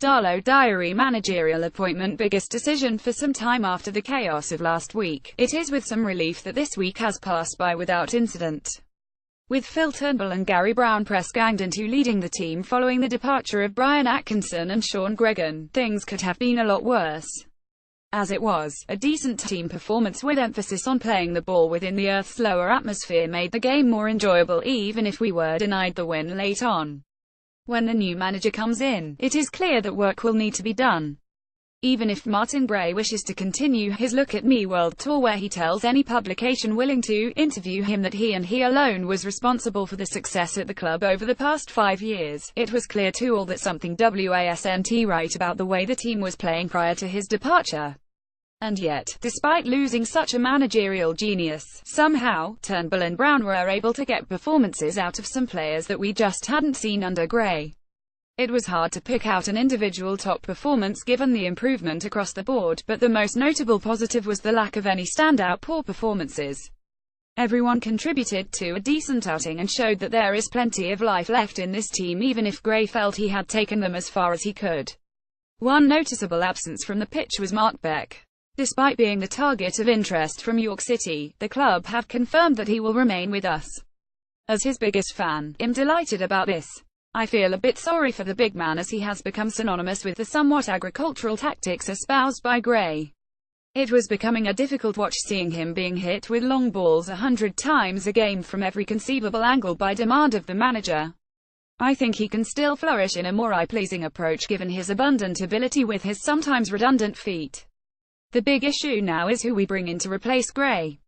DARLO Diary Managerial appointment biggest decision for some time after the chaos of last week. It is with some relief that this week has passed by without incident. With Phil Turnbull and Gary Brown press-ganged into leading the team following the departure of Brian Atkinson and Sean Gregan, things could have been a lot worse. As it was, a decent team performance with emphasis on playing the ball within the Earth's lower atmosphere made the game more enjoyable even if we were denied the win late on. When the new manager comes in, it is clear that work will need to be done. Even if Martin Gray wishes to continue his Look at Me world tour where he tells any publication willing to interview him that he and he alone was responsible for the success at the club over the past 5 years, it was clear to all that something wasn't right about the way the team was playing prior to his departure. And yet, despite losing such a managerial genius, somehow, Turnbull and Brown were able to get performances out of some players that we just hadn't seen under Gray. It was hard to pick out an individual top performance given the improvement across the board, but the most notable positive was the lack of any standout poor performances. Everyone contributed to a decent outing and showed that there is plenty of life left in this team even if Gray felt he had taken them as far as he could. One noticeable absence from the pitch was Mark Beck. Despite being the target of interest from York City, the club have confirmed that he will remain with us. As his biggest fan, I'm delighted about this. I feel a bit sorry for the big man as he has become synonymous with the somewhat agricultural tactics espoused by Gray. It was becoming a difficult watch seeing him being hit with long balls 100 times a game from every conceivable angle by demand of the manager. I think he can still flourish in a more eye-pleasing approach given his abundant ability with his sometimes redundant feet. The big issue now is who we bring in to replace Gray.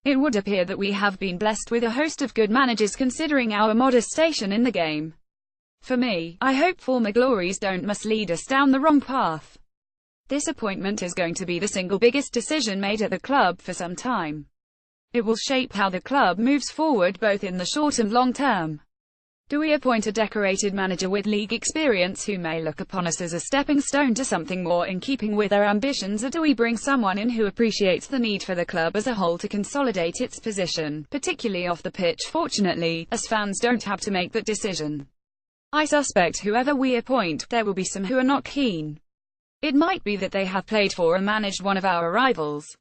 It would appear that we have been blessed with a host of good managers considering our modest station in the game. For me, I hope former glories don't mislead us down the wrong path. This appointment is going to be the single biggest decision made at the club for some time. It will shape how the club moves forward both in the short and long term. Do we appoint a decorated manager with league experience who may look upon us as a stepping stone to something more in keeping with our ambitions, or do we bring someone in who appreciates the need for the club as a whole to consolidate its position, particularly off the pitch? Fortunately, us fans don't have to make that decision. I suspect whoever we appoint, there will be some who are not keen. It might be that they have played for and managed one of our rivals.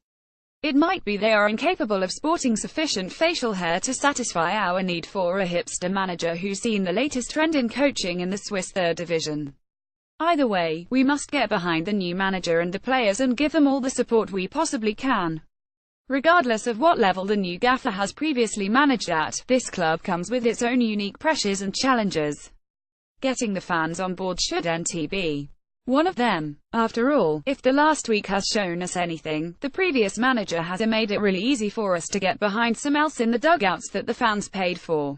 It might be they are incapable of sporting sufficient facial hair to satisfy our need for a hipster manager who's seen the latest trend in coaching in the Swiss third division. Either way, we must get behind the new manager and the players and give them all the support we possibly can. Regardless of what level the new gaffer has previously managed at, this club comes with its own unique pressures and challenges. Getting the fans on board should be one of them. After all, if the last week has shown us anything, the previous manager has made it really easy for us to get behind some else in the dugouts that the fans paid for.